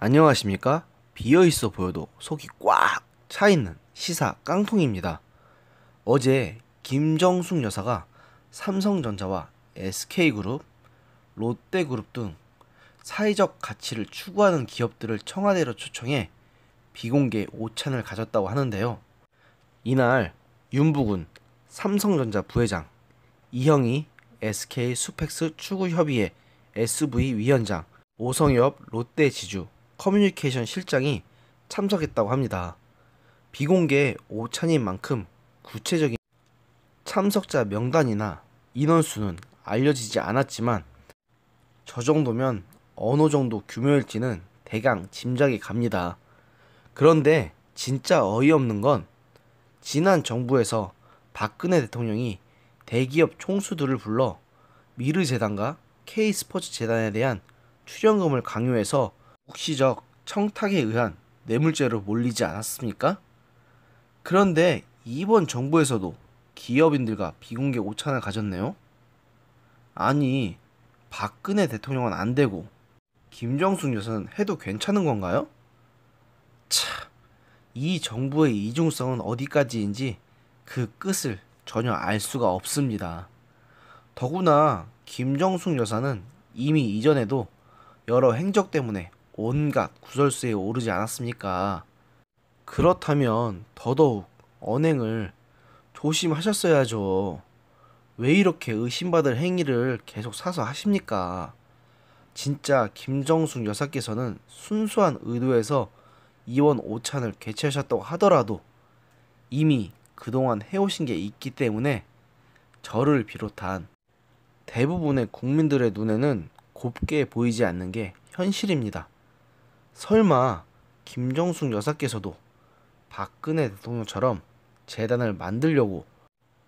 안녕하십니까? 비어있어 보여도 속이 꽉 차있는 시사 깡통입니다. 어제 김정숙 여사가 삼성전자와 SK그룹, 롯데그룹 등 사회적 가치를 추구하는 기업들을 청와대로 초청해 비공개 오찬을 가졌다고 하는데요. 이날 윤부군 삼성전자 부회장, 이형희 SK 수펙스 추구협의회 SV 위원장, 오성엽 롯데지주 커뮤니케이션 실장이 참석했다고 합니다. 비공개 오찬인 만큼 구체적인 참석자 명단이나 인원수는 알려지지 않았지만 저 정도면 어느 정도 규모일지는 대강 짐작이 갑니다. 그런데 진짜 어이없는 건 지난 정부에서 박근혜 대통령이 대기업 총수들을 불러 미르재단과 K스포츠재단에 대한 출연금을 강요해서 묵시적 청탁에 의한 뇌물죄로 몰리지 않았습니까? 그런데 이번 정부에서도 기업인들과 비공개 오찬을 가졌네요. 아니, 박근혜 대통령은 안 되고 김정숙 여사는 해도 괜찮은 건가요? 참, 이 정부의 이중성은 어디까지인지 그 끝을 전혀 알 수가 없습니다. 더구나 김정숙 여사는 이미 이전에도 여러 행적 때문에 온갖 구설수에 오르지 않았습니까? 그렇다면 더더욱 언행을 조심하셨어야죠. 왜 이렇게 의심받을 행위를 계속 사서 하십니까? 진짜 김정숙 여사께서는 순수한 의도에서 이번 오찬을 개최하셨다고 하더라도 이미 그동안 해오신 게 있기 때문에 저를 비롯한 대부분의 국민들의 눈에는 곱게 보이지 않는 게 현실입니다. 설마 김정숙 여사께서도 박근혜 대통령처럼 재단을 만들려고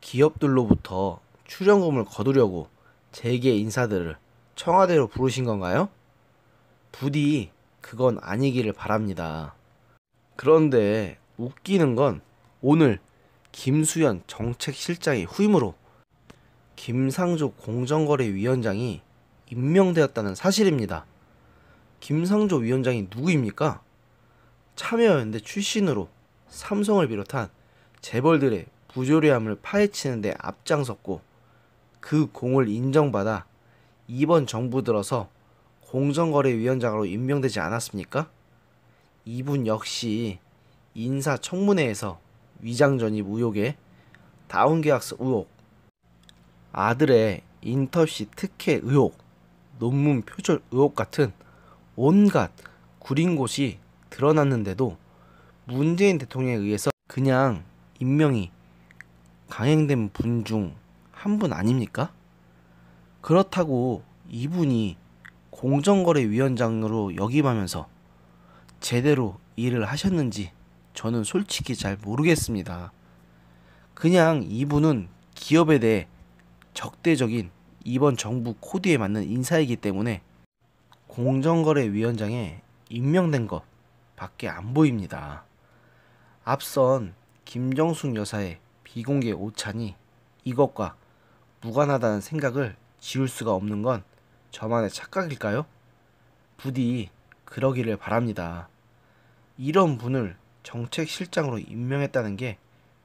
기업들로부터 출연금을 거두려고 재계 인사들을 청와대로 부르신 건가요? 부디 그건 아니기를 바랍니다. 그런데 웃기는 건 오늘 김수현 정책실장의 후임으로 김상조 공정거래위원장이 임명되었다는 사실입니다. 김상조 위원장이 누구입니까? 참여연대 출신으로 삼성을 비롯한 재벌들의 부조리함을 파헤치는 데 앞장섰고 그 공을 인정받아 이번 정부 들어서 공정거래위원장으로 임명되지 않았습니까? 이분 역시 인사청문회에서 위장전입 의혹에 다운계약서 의혹, 아들의 인턴십 특혜 의혹, 논문 표절 의혹 같은 온갖 구린 곳이 드러났는데도 문재인 대통령에 의해서 그냥 임명이 강행된 분 중 한 분 아닙니까? 그렇다고 이분이 공정거래위원장으로 역임하면서 제대로 일을 하셨는지 저는 솔직히 잘 모르겠습니다. 그냥 이분은 기업에 대해 적대적인 이번 정부 코드에 맞는 인사이기 때문에 공정거래위원장에 임명된 것 밖에 안 보입니다. 앞선 김정숙 여사의 비공개 오찬이 이것과 무관하다는 생각을 지울 수가 없는 건 저만의 착각일까요? 부디 그러기를 바랍니다. 이런 분을 정책실장으로 임명했다는 게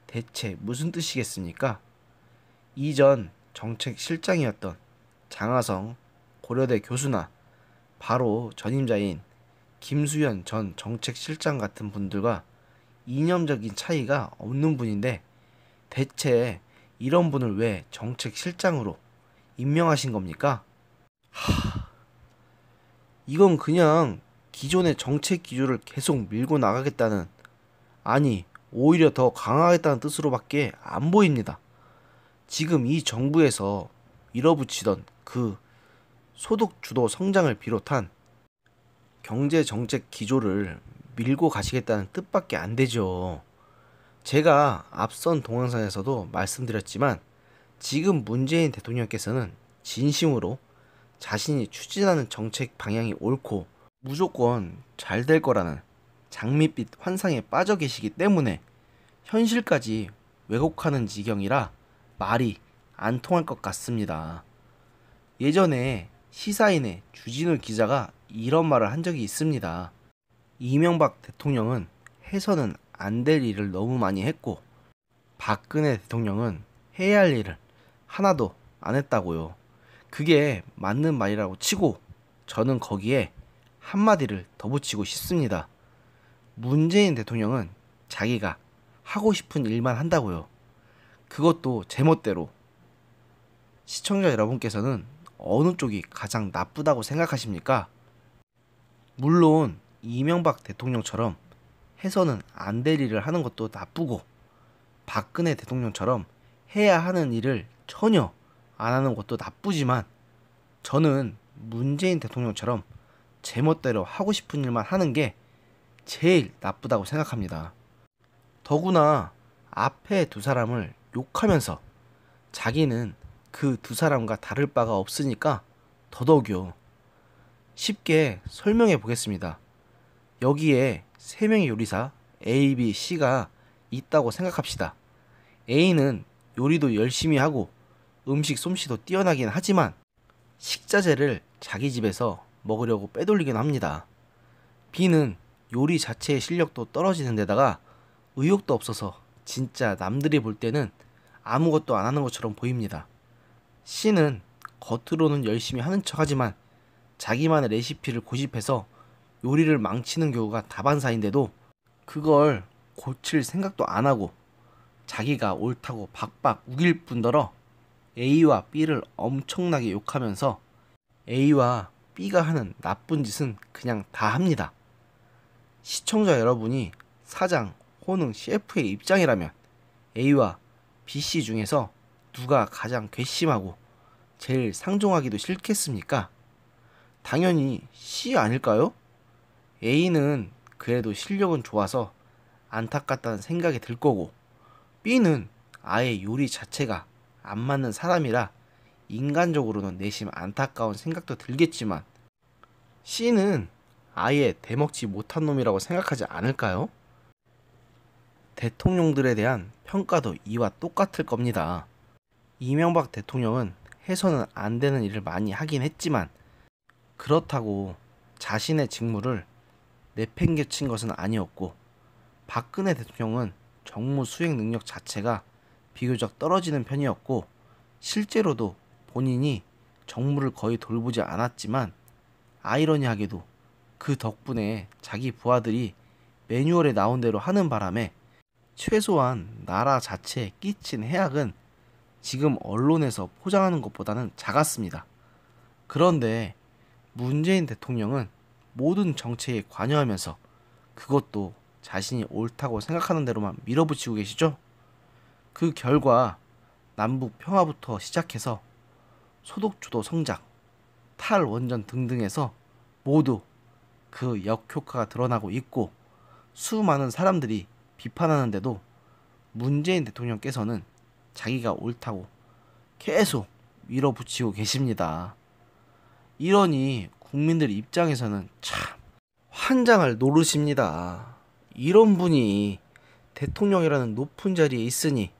대체 무슨 뜻이겠습니까? 이전 정책실장이었던 장하성 고려대 교수나 바로 전임자인 김수현 전 정책실장 같은 분들과 이념적인 차이가 없는 분인데 대체 이런 분을 왜 정책실장으로 임명하신 겁니까? 이건 그냥 기존의 정책 기조를 계속 밀고 나가겠다는, 아니 오히려 더 강화하겠다는 뜻으로밖에 안 보입니다. 지금 이 정부에서 밀어붙이던 그 소득주도 성장을 비롯한 경제정책 기조를 밀고 가시겠다는 뜻밖에 안 되죠. 제가 앞선 동영상에서도 말씀드렸지만 지금 문재인 대통령께서는 진심으로 자신이 추진하는 정책 방향이 옳고 무조건 잘 될 거라는 장밋빛 환상에 빠져 계시기 때문에 현실까지 왜곡하는 지경이라 말이 안 통할 것 같습니다. 예전에 시사인의 주진우 기자가 이런 말을 한 적이 있습니다. 이명박 대통령은 해서는 안 될 일을 너무 많이 했고, 박근혜 대통령은 해야 할 일을 하나도 안 했다고요. 그게 맞는 말이라고 치고 저는 거기에 한마디를 더 붙이고 싶습니다. 문재인 대통령은 자기가 하고 싶은 일만 한다고요. 그것도 제멋대로. 시청자 여러분께서는 어느 쪽이 가장 나쁘다고 생각하십니까? 물론 이명박 대통령처럼 해서는 안 될 일을 하는 것도 나쁘고, 박근혜 대통령처럼 해야 하는 일을 전혀 안 하는 것도 나쁘지만, 저는 문재인 대통령처럼 제멋대로 하고 싶은 일만 하는 게 제일 나쁘다고 생각합니다. 더구나 앞에 두 사람을 욕하면서 자기는 그 두 사람과 다를 바가 없으니까 더더욱요. 쉽게 설명해 보겠습니다. 여기에 세 명의 요리사 A, B, C가 있다고 생각합시다. A는 요리도 열심히 하고 음식 솜씨도 뛰어나긴 하지만 식자재를 자기 집에서 먹으려고 빼돌리긴 합니다. B는 요리 자체의 실력도 떨어지는 데다가 의욕도 없어서 진짜 남들이 볼 때는 아무것도 안 하는 것처럼 보입니다. C는 겉으로는 열심히 하는 척 하지만 자기만의 레시피를 고집해서 요리를 망치는 경우가 다반사인데도 그걸 고칠 생각도 안 하고 자기가 옳다고 박박 우길 뿐더러 A와 B를 엄청나게 욕하면서 A와 B가 하는 나쁜 짓은 그냥 다 합니다. 시청자 여러분이 사장 호능 CF의 입장이라면 A와 B씨 중에서 누가 가장 괘씸하고 제일 상종하기도 싫겠습니까? 당연히 C 아닐까요? A는 그래도 실력은 좋아서 안타깝다는 생각이 들 거고, B는 아예 요리 자체가 안 맞는 사람이라 인간적으로는 내심 안타까운 생각도 들겠지만, C는 아예 대먹지 못한 놈이라고 생각하지 않을까요? 대통령들에 대한 평가도 이와 똑같을 겁니다. 이명박 대통령은 해서는 안 되는 일을 많이 하긴 했지만 그렇다고 자신의 직무를 내팽개친 것은 아니었고, 박근혜 대통령은 정무 수행 능력 자체가 비교적 떨어지는 편이었고 실제로도 본인이 정무를 거의 돌보지 않았지만 아이러니하게도 그 덕분에 자기 부하들이 매뉴얼에 나온 대로 하는 바람에 최소한 나라 자체에 끼친 해악은 지금 언론에서 포장하는 것보다는 작았습니다. 그런데 문재인 대통령은 모든 정책에 관여하면서 그것도 자신이 옳다고 생각하는 대로만 밀어붙이고 계시죠? 그 결과 남북 평화부터 시작해서 소득주도 성장, 탈원전 등등에서 모두 그 역효과가 드러나고 있고, 수많은 사람들이 비판하는데도 문재인 대통령께서는 자기가 옳다고 계속 밀어붙이고 계십니다. 이러니 국민들 입장에서는 참 환장할 노릇입니다. 이런 분이 대통령이라는 높은 자리에 있으니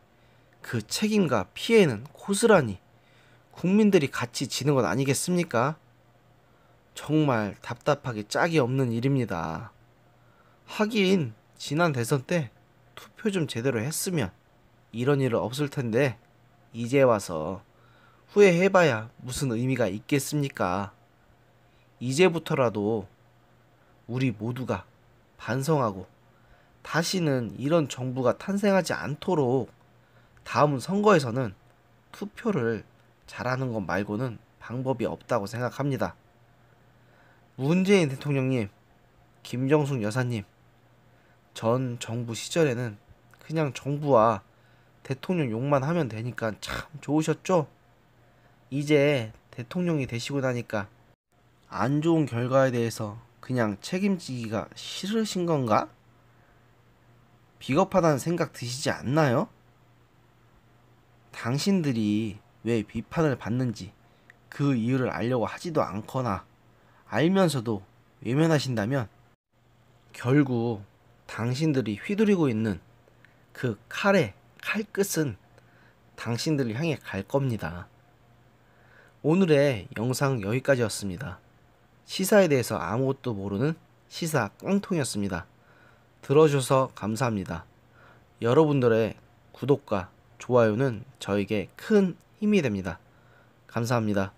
그 책임과 피해는 고스란히 국민들이 같이 지는 것 아니겠습니까? 정말 답답하게 짝이 없는 일입니다. 하긴 지난 대선 때 투표 좀 제대로 했으면 이런 일은 없을 텐데 이제 와서 후회해봐야 무슨 의미가 있겠습니까? 이제부터라도 우리 모두가 반성하고 다시는 이런 정부가 탄생하지 않도록 다음 선거에서는 투표를 잘하는 것 말고는 방법이 없다고 생각합니다. 문재인 대통령님, 김정숙 여사님, 전 정부 시절에는 그냥 정부와 대통령 욕만 하면 되니까 참 좋으셨죠? 이제 대통령이 되시고 나니까 안 좋은 결과에 대해서 그냥 책임지기가 싫으신 건가? 비겁하다는 생각 드시지 않나요? 당신들이 왜 비판을 받는지 그 이유를 알려고 하지도 않거나 알면서도 외면하신다면 결국 당신들이 휘두르고 있는 그 칼의 칼끝은 당신들을 향해 갈 겁니다. 오늘의 영상 여기까지였습니다. 시사에 대해서 아무것도 모르는 시사 깡통이었습니다. 들어주셔서 감사합니다. 여러분들의 구독과 좋아요는 저에게 큰 힘이 됩니다. 감사합니다.